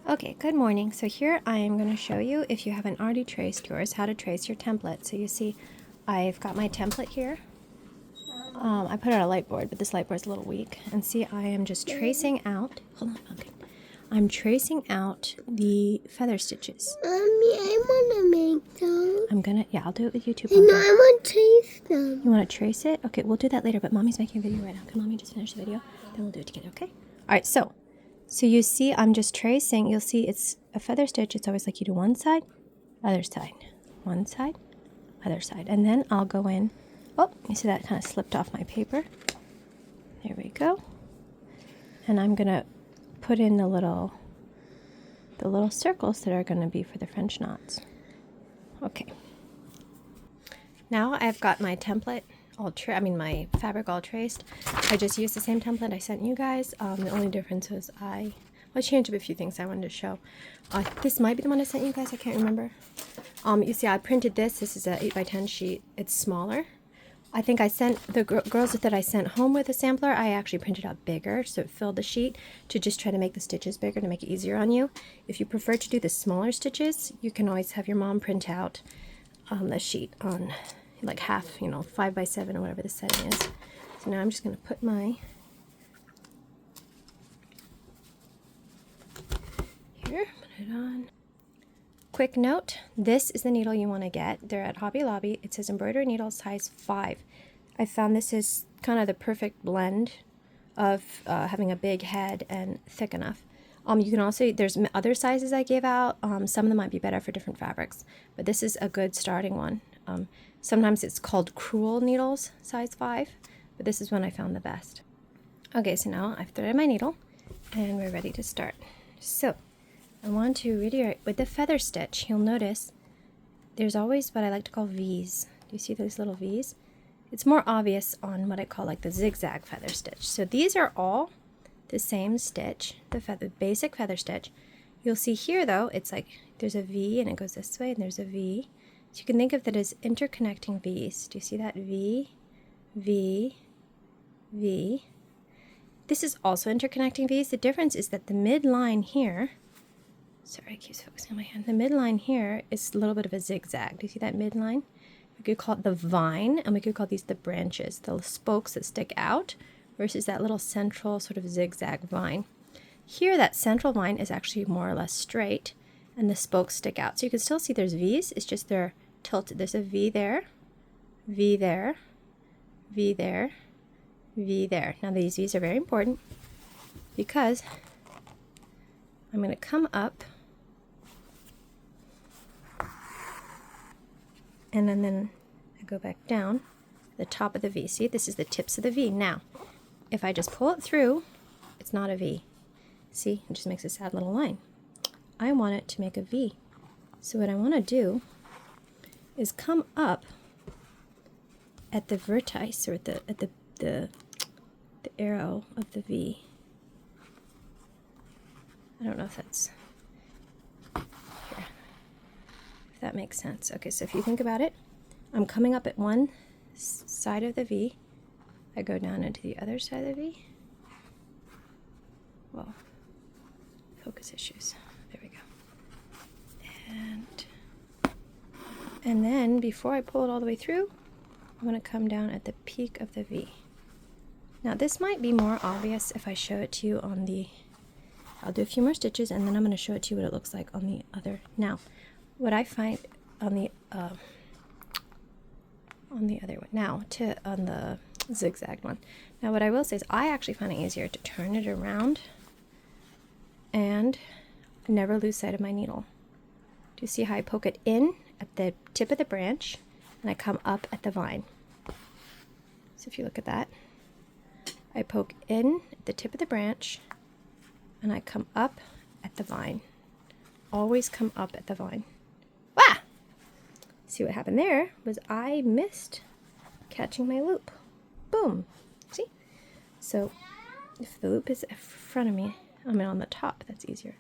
Okay, good morning. So here I am going to show you, if you haven't already traced yours, how to trace your template. So you see I've got my template here. I put it on a light board, but this light board is a little weak. And see, I am just tracing out, hold on, okay. I'm tracing out the feather stitches. Mommy, I want to make those. Yeah, I'll do it with you too. And I want to taste them. You want to trace it? Okay, we'll do that later, but Mommy's making a video right now. Can Mommy just finish the video? Then we'll do it together, okay? All right, so you see I'm just tracing. You'll see it's a feather stitch. It's always like you do one side, other side, one side, other side. And then I'll go in. Oh, you see that kind of slipped off my paper. There we go. And I'm going to put in the little circles that are going to be for the French knots. Okay. Now I've got my template my fabric all traced. I just used the same template I sent you guys. The only difference was I changed up a few things I wanted to show. This might be the one I sent you guys. I can't remember. You see, I printed this. This is an 8x10 sheet. It's smaller. I think I sent the girls that I sent home with a sampler. I actually printed out bigger, so it filled the sheet to just try to make the stitches bigger to make it easier on you. If you prefer to do the smaller stitches, you can always have your mom print out the sheet on like half, 5x7 or whatever the setting is. So now I'm just going to put my here, put it on. Quick note, this is the needle you want to get. They're at Hobby Lobby. It says embroidery needle size 5. I found this is kind of the perfect blend of having a big head and thick enough. You can also, there's other sizes I gave out. Some of them might be better for different fabrics, but this is a good starting one. Sometimes it's called cruel needles, size 5, but this is one I found the best. Okay, so now I've threaded my needle and we're ready to start. So I want to reiterate with the feather stitch, you'll notice there's always what I like to call V's. Do you see those little V's? It's more obvious on what I call like the zigzag feather stitch. So these are all the same stitch, the basic feather stitch. You'll see here though, it's like there's a V and it goes this way and there's a V. So you can think of that as interconnecting V's. Do you see that? V, V, V. This is also interconnecting V's. The difference is that the midline here, sorry, it keeps focusing on my hand. The midline here is a little bit of a zigzag. Do you see that midline? We could call it the vine, and we could call these the branches, the spokes that stick out, versus that little central sort of zigzag vine. Here, that central vine is actually more or less straight, and the spokes stick out. So you can still see there's V's, it's just they're tilted. There's a V there, V there, V there, V there. Now these V's are very important because I'm going to come up and then I go back down the top of the V. See, this is the tips of the V. Now, if I just pull it through, it's not a V. See, it just makes a sad little line. I want it to make a V. So what I want to do is come up at the vertex or at the arrow of the V. I don't know if that's here, if that makes sense. Okay, so if you think about it, I'm coming up at one side of the V. I go down into the other side of the V. Well, focus issues. There we go. And then before I pull it all the way through, I'm going to come down at the peak of the V. Now this might be more obvious if I show it to you on the, I'll do a few more stitches and then I'm going to show it to you what it looks like on the other. Now, what I find on the other one, on the zigzag one. Now what I will say is I actually find it easier to turn it around and never lose sight of my needle. Do you see how I poke it in at the tip of the branch and I come up at the vine? So if you look at that, I poke in at the tip of the branch and I come up at the vine. Always come up at the vine. Ah! See what happened there was I missed catching my loop. Boom! See? So if the loop is in front of me, on the top, that's easier.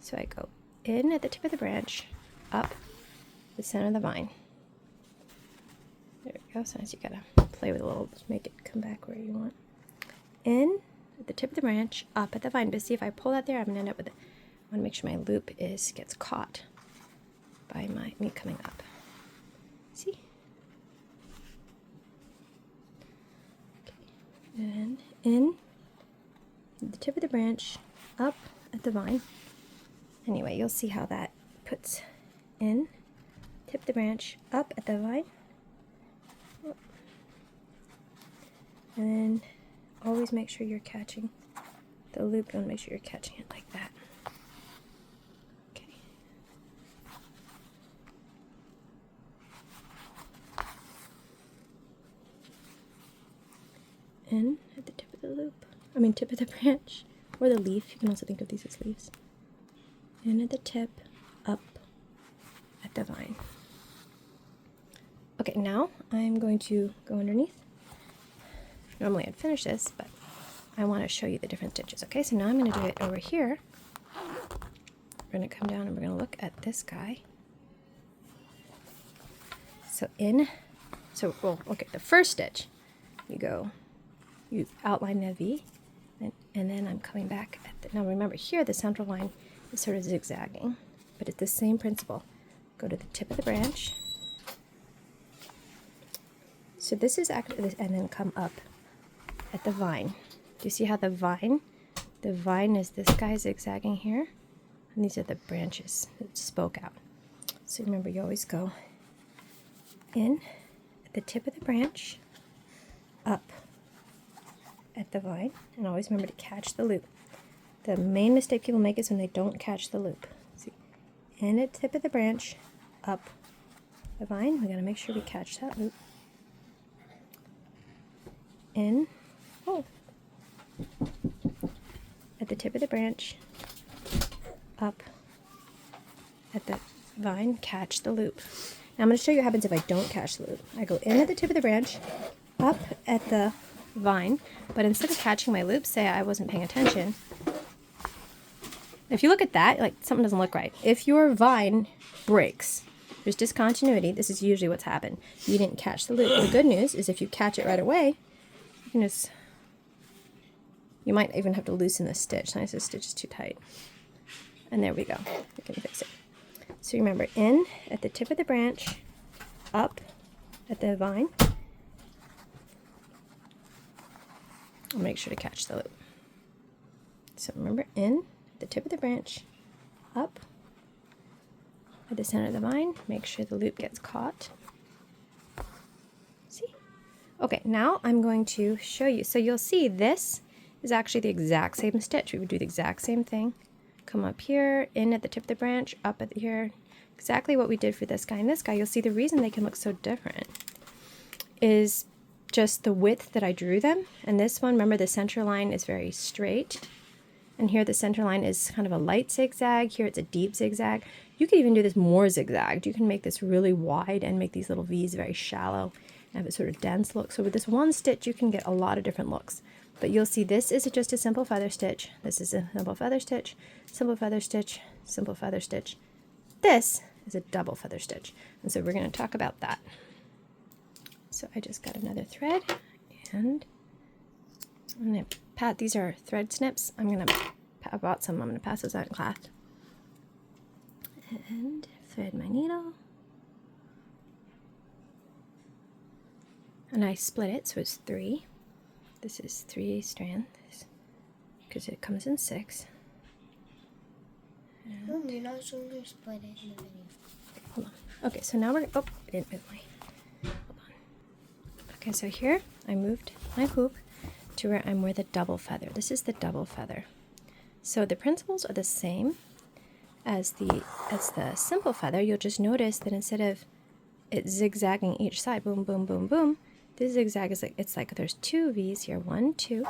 So I go in at the tip of the branch, up the center of the vine. There we go. Sometimes you gotta play with a little, make it come back where you want. In at the tip of the branch, up at the vine. But see, if I pull that there, I'm gonna end up with I want to make sure my loop gets caught by me coming up. See? Okay. And in the tip of the branch, up at the vine. Anyway, you'll see how that puts in, tip of the branch, up at the vine. And then always make sure you're catching the loop. You want to make sure you're catching it like that. Okay. In at the tip of the loop. Tip of the branch. Or the leaf. You can also think of these as leaves. In at the tip, up at the vine. Okay, now I'm going to go underneath. Normally I'd finish this, but I want to show you the different stitches. Okay, so now I'm going to do it over here. We're going to come down and we're going to look at this guy. So okay, the first stitch, you outline the V, and then I'm coming back now remember here the central line is sort of zigzagging, but it's the same principle. Go to the tip of the branch. So this is actually this, and then come up at the vine. Do you see how the vine is this guy zigzagging here? And these are the branches that spoke out. So remember, you always go in at the tip of the branch, up at the vine, and always remember to catch the loop. The main mistake people make is when they don't catch the loop. See, in at the tip of the branch, up the vine. We gotta make sure we catch that loop. In, at the tip of the branch, up at the vine, catch the loop. Now I'm going to show you what happens if I don't catch the loop. I go in at the tip of the branch, up at the vine, but instead of catching my loop, say I wasn't paying attention. If you look at that, like something doesn't look right. If your vine breaks, there's discontinuity, this is usually what's happened. You didn't catch the loop. The good news is if you catch it right away, you might even have to loosen the stitch. Sometimes the stitch is too tight. And there we go. We can fix it. So remember, in at the tip of the branch, up at the vine. I'll make sure to catch the loop. So remember, in at the tip of the branch, up at the center of the vine. Make sure the loop gets caught. See? Okay, now I'm going to show you. So you'll see this is actually the exact same stitch. We would do the exact same thing. Come up here, in at the tip of the branch, up at here. Exactly what we did for this guy and this guy. You'll see the reason they can look so different is just the width that I drew them. And this one, remember, the center line is very straight. And here the center line is kind of a light zigzag. Here it's a deep zigzag. You can even do this more zigzagged. You can make this really wide and make these little V's very shallow and have a sort of dense look. So with this one stitch, you can get a lot of different looks. But you'll see this is just a simple feather stitch. This is a simple feather stitch, simple feather stitch, simple feather stitch. This is a double feather stitch. And so we're going to talk about that. So I just got another thread, and I'm going to pat, these are thread snips. I bought some, I'm going to pass those out in class. And thread my needle. And I split it, so it's 3. This is 3 strands, because it comes in 6. And you're not supposed to split it in the video. Hold on. Okay, so now I didn't move my, hold on. Okay, so here I moved my hoop to where I'm the double feather. This is the double feather. So the principles are the same as the simple feather. You'll just notice that instead of it zigzagging each side, boom, boom, boom, boom, this zigzag is like, it's like there's 2 V's here, 1, 2.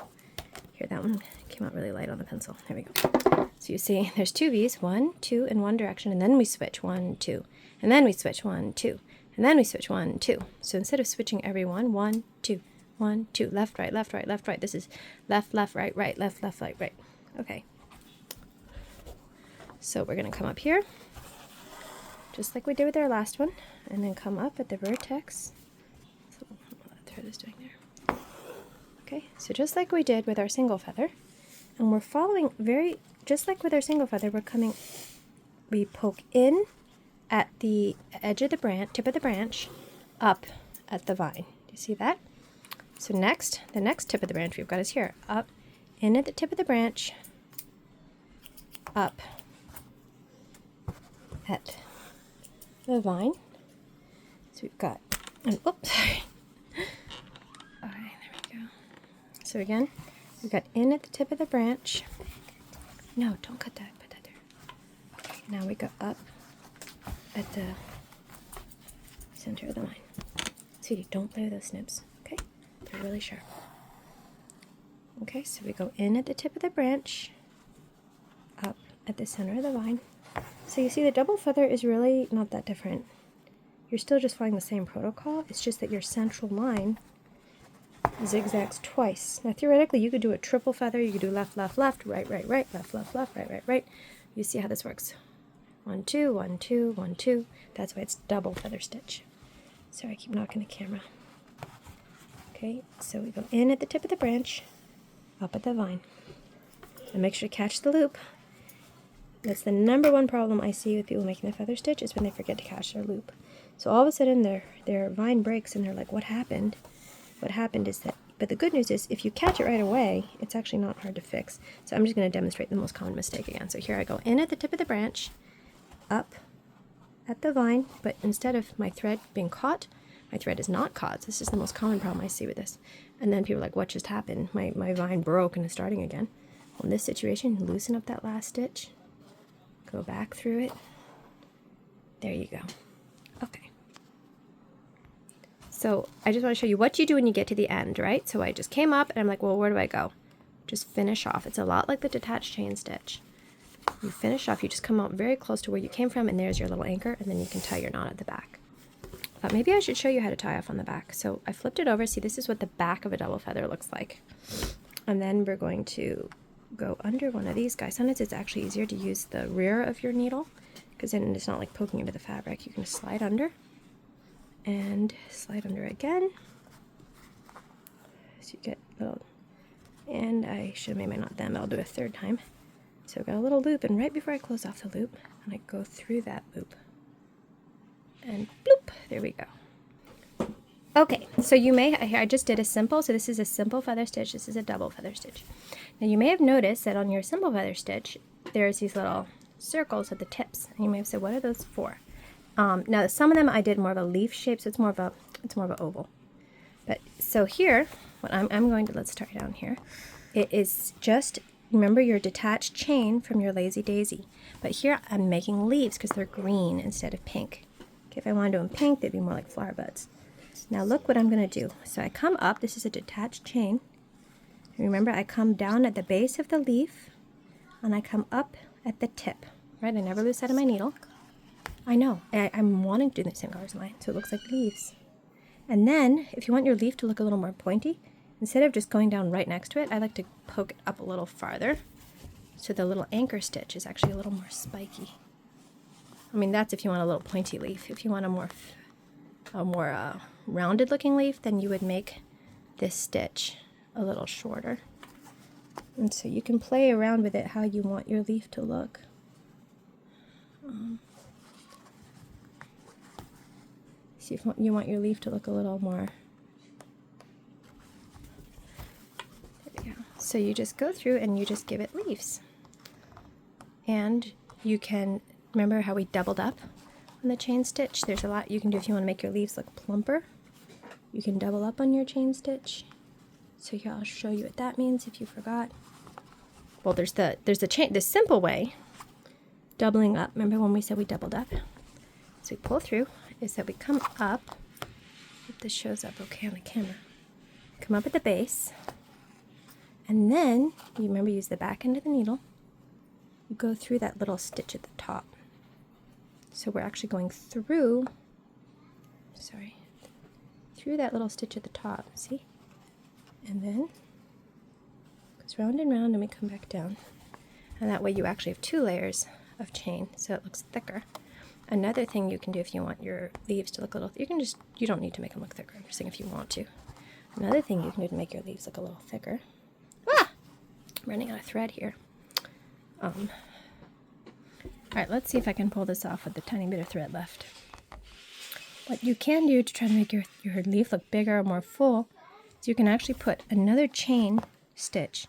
Here, that one came out really light on the pencil. There we go. So you see, there's 2 V's, 1, 2 in one direction, and then we switch 1, 2, and then we switch 1, 2, and then we switch 1, 2. So instead of switching every 1, 2, 1, 2, left, right, left, right, left, right. This is left, left, right, right, left, left, right, right. Okay. So we're gonna come up here, just like we did with our last one, and then come up at the vertex. So what that thread is doing there. Okay, so just like we did with our single feather, and we're following very just like with our single feather, we poke in at the edge of the branch, tip of the branch, up at the vine. Do you see that? So next, the next tip of the branch we've got is here, up, in at the tip of the branch, up at the vine. So we've got, and oops, sorry. All right, there we go. So again, we've got in at the tip of the branch. No, don't cut that, put that there. Okay, now we go up at the center of the line. Sweetie, don't play with those snips, okay? They're really sharp. Okay, so we go in at the tip of the branch, up at the center of the vine. So you see the double feather is really not that different. You're still just following the same protocol. It's just that your central line zigzags twice. Now theoretically you could do a triple feather. You could do left, left, left, right, right, right, left, left, left, right, right, right. You see how this works. 1, 2, 1, 2, 1, 2. That's why it's double feather stitch. Sorry, I keep knocking the camera. Okay, so we go in at the tip of the branch, up at the vine. And make sure to catch the loop. That's the number one problem I see with people making the feather stitch, is when they forget to catch their loop. So all of a sudden their vine breaks and they're like, what happened? What happened is that, but the good news is if you catch it right away, it's actually not hard to fix. So I'm just going to demonstrate the most common mistake again. So here I go in at the tip of the branch, up at the vine, but instead of my thread being caught, my thread is not caught. This is the most common problem I see with this. And then people are like, what just happened? My vine broke and is starting again. Well, in this situation, loosen up that last stitch, go back through it. There you go. Okay. So I just want to show you what you do when you get to the end, right? So I just came up and I'm like, well, where do I go? Just finish off. It's a lot like the detached chain stitch. You finish off, you just come out very close to where you came from, and there's your little anchor, and then you can tie your knot at the back. But maybe I should show you how to tie off on the back. So I flipped it over. See, this is what the back of a double feather looks like. And then we're going to go under one of these guys. Sometimes it's actually easier to use the rear of your needle, because then it's not like poking into the fabric. You can just slide under and slide under again. So you get a little, and I should have made my knot then, but I'll do it a third time. So I've got a little loop, and right before I close off the loop, and I go through that loop. And bloop, there we go. Okay, so you may, I just did a simple, so this is a simple feather stitch, this is a double feather stitch. Now you may have noticed that on your simple feather stitch, there's these little circles at the tips, and you may have said, what are those for? Now some of them I did more of a leaf shape, so it's more of an oval. But so here, what I'm going to, let's start down here. It is just, remember your detached chain from your lazy daisy. But here I'm making leaves because they're green instead of pink. Okay, if I wanted to do them pink, they'd be more like flower buds. Now look what I'm going to do. So I come up, this is a detached chain. Remember, I come down at the base of the leaf, and I come up at the tip. Right, I never lose sight of my needle. I know, I'm wanting to do the same color as mine, so it looks like leaves. And then, if you want your leaf to look a little more pointy, instead of just going down right next to it, I like to poke it up a little farther, so the little anchor stitch is actually a little more spiky. I mean, that's if you want a little pointy leaf. If you want a more rounded looking leaf, then you would make this stitch a little shorter. And so you can play around with it how you want your leaf to look. See if you want your leaf to look a little more. There we go. So you just go through and you just give it leaves. And you can, remember how we doubled up on the chain stitch? There's a lot you can do if you want to make your leaves look plumper. You can double up on your chain stitch. So here I'll show you what that means if you forgot. Well, there's the simple way, doubling up. Remember when we said we doubled up? So we pull through, is that we come up, if this shows up okay on the camera, come up at the base, and then, you remember, use the back end of the needle, you go through that little stitch at the top. So we're actually going through, through that little stitch at the top, see? And then, goes round and round, and we come back down. And that way you actually have 2 layers of chain, so it looks thicker. Another thing you can do if you want your leaves to look a little, you don't need to make them look thicker, I'm just saying if you want to. Another thing you can do to make your leaves look a little thicker, I'm running out of thread here. All right, let's see if I can pull this off with the tiny bit of thread left. What you can do to try to make your leaf look bigger or more full is you can actually put another chain stitch,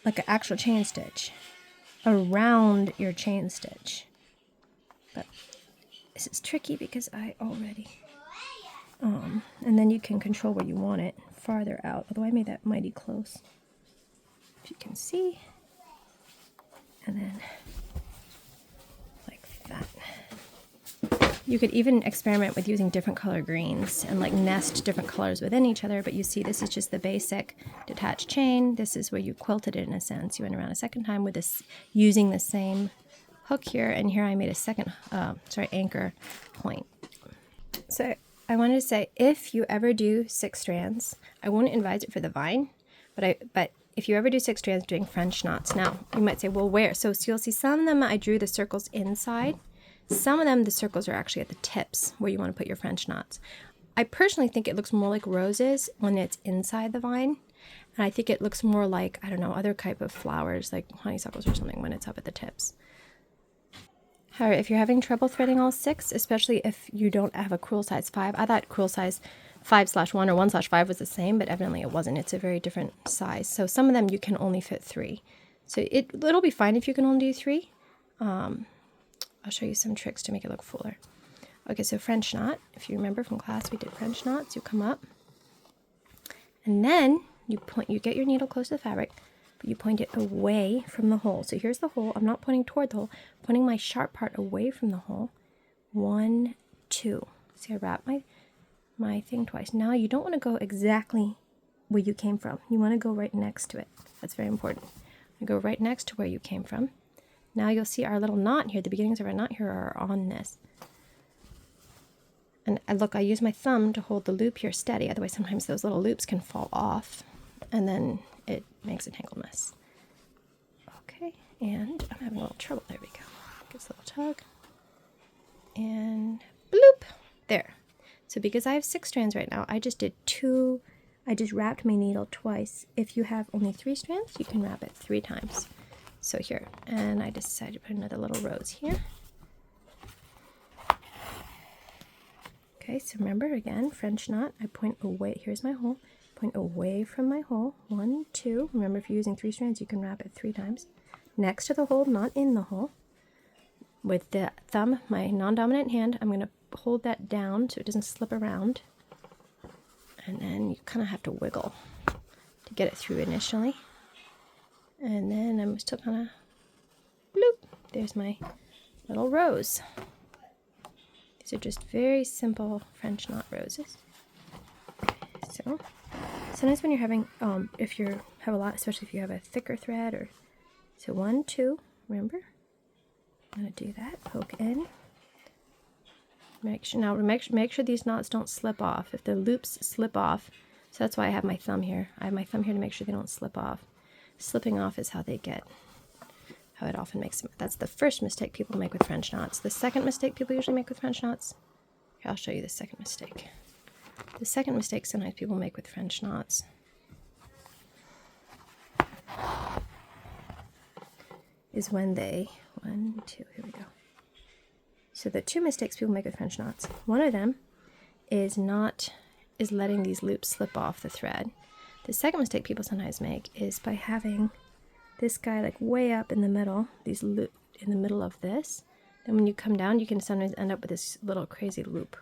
like an actual chain stitch, around your chain stitch. But this is tricky because I already, and then you can control where you want it farther out, although I made that mighty close, if you can see, and then like that. You could even experiment with using different color greens and like nest different colors within each other, but you see this is just the basic detached chain. This is where you quilted it in a sense. You went around a second time with this, using the same hook here, and here I made a second, anchor point. So I wanted to say, if you ever do 6 strands, I won't advise it for the vine, but if you ever do 6 strands doing French knots, now you might say, well, where? So you'll see some of them I drew the circles inside. Some of them, the circles are actually at the tips where you want to put your French knots. I personally think it looks more like roses when it's inside the vine. And I think it looks more like, I don't know, other type of flowers like honeysuckles or something when it's up at the tips. However, if you're having trouble threading all 6, especially if you don't have a crewel size 5, I thought crewel size 5/1 or 1/5 was the same, but evidently it wasn't. It's a very different size. So some of them you can only fit 3. So it'll be fine if you can only do 3. I'll show you some tricks to make it look fuller. Okay, so French knot. If you remember from class, we did French knots. You come up, and then you get your needle close to the fabric, but you point it away from the hole. So here's the hole. I'm not pointing toward the hole, I'm pointing my sharp part away from the hole. 1, 2. See, I wrap my thing twice. Now you don't want to go exactly where you came from. You want to go right next to it. That's very important. You go right next to where you came from. Now you'll see our little knot here, the beginnings of our knot here are on this. And look, I use my thumb to hold the loop here steady, otherwise sometimes those little loops can fall off, and then it makes a tangled mess. Okay, and I'm having a little trouble. There we go. Gives a little tug. And bloop! There. So because I have 6 strands right now, I just did 2, I just wrapped my needle twice. If you have only 3 strands, you can wrap it 3 times. So here, and I decided to put another little rose here. Okay, so remember again, French knot, I point away, here's my hole, point away from my hole, 1, 2, remember if you're using 3 strands, you can wrap it 3 times. Next to the hole, not in the hole. With the thumb, my non-dominant hand, I'm going to hold that down so it doesn't slip around. And then you kind of have to wiggle to get it through initially. And then I'm still kind of, bloop, there's my little rose. These are just very simple French knot roses. So, sometimes when you're having, if you have a lot, especially if you have a thicker thread, or, so 1, 2, remember? I'm going to do that, poke in. Make sure these knots don't slip off. If the loops slip off, so that's why I have my thumb here. I have my thumb here to make sure they don't slip off. Slipping off is how it often makes them. That's the first mistake people make with French knots. The second mistake people usually make with French knots, here, I'll show you the second mistake. The second mistake sometimes people make with French knots is when they, 1, 2, here we go. So the 2 mistakes people make with French knots, one of them is letting these loops slip off the thread. The second mistake people sometimes make is by having this guy like way up in the middle, these loop in the middle of this. Then when you come down, you can sometimes end up with this little crazy loop.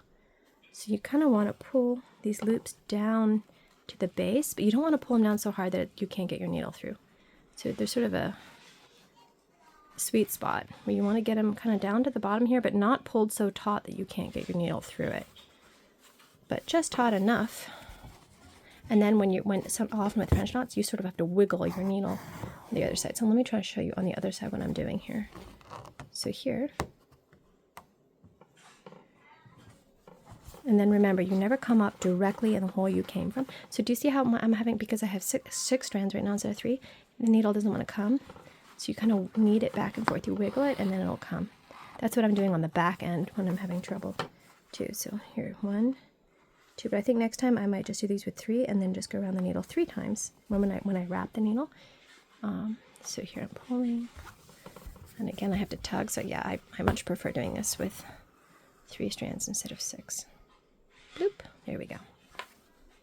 So you kind of want to pull these loops down to the base, but you don't want to pull them down so hard that you can't get your needle through. So there's sort of a sweet spot where you want to get them kind of down to the bottom here, but not pulled so taut that you can't get your needle through it, but just taut enough. And then often with French knots, you sort of have to wiggle your needle on the other side. So let me try to show you on the other side what I'm doing here. So here, and then remember, you never come up directly in the hole you came from. So do you see how I'm having, because I have six strands right now instead of 3, the needle doesn't want to come. So you kind of knead it back and forth. You wiggle it, and then it'll come. That's what I'm doing on the back end when I'm having trouble too. So here, 1, 2, but I think next time I might just do these with 3 and then just go around the needle 3 times when I wrap the needle. So here I'm pulling, And again, I have to tug, so yeah, I much prefer doing this with 3 strands instead of 6. Bloop, there we go.